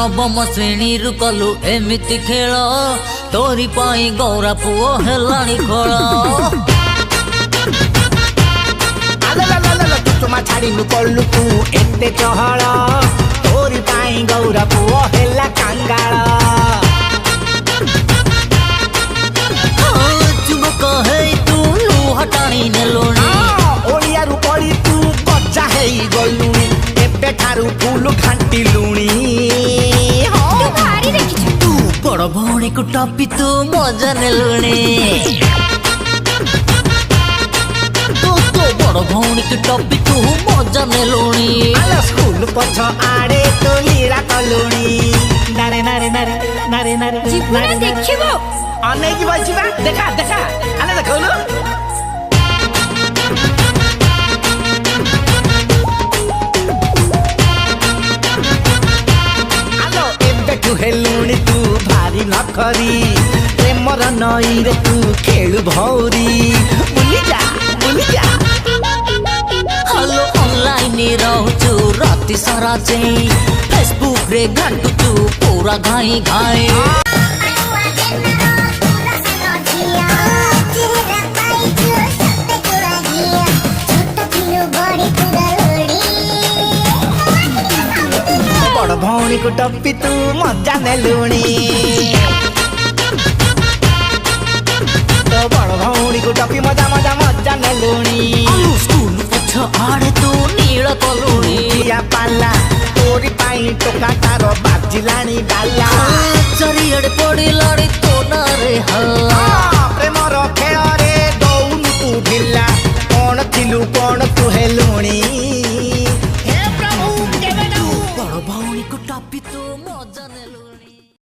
नवम श्रेणी रु कलु एमिति खेल तोरी पाई गौरा पुओ हेलाणी खोल तुमा छाड़ी कलु तू एते चहल तोरी पाई गौरा पुओ हेला कांगाल चुबक है तू लुहा टाणी नेलुणी ओडिया रु पड़ी तू कच्चा है गलुणी एबे ठारू फूल घांटी लुणी तू बड़ भौणी को टपी तू मजा नेलुणी बड़ भौणी की टपी तू मजा नेलुणी स्कूल पछ आड़े तो लीला कलुणी नारे नारे नारे नारे नारे जीवना देखिबो अने की बचिबा देखा देखा आले देखौलो आलो एबे तू हेलुणी तू भारी नखरी प्रेमर नई रे तू खेलु भौरी बुली जा हेलो ऑनलाइन रहूचु राति सारा चई फेसबुक रे घंटुचु पूरा घाई घाई बड़ भौणी को टप्पी तू मजा नेलुणी तो बड़ भौणी को टप्पी मजा मजा मजा नेलुणी स्कूल पछ आड़े तू नील कलुणी या पाला तोरी पाई टोका तार बाजिलाणी डाला चारिआडे पड़िलाणी तो ना रे हल्ला प्रेमर खेल रे दौनु तू ढिला कौन थिलु कौन तू हेलुणी हे प्रभु केबे बड़ भौणी को टपी तू मजा नेलुणी।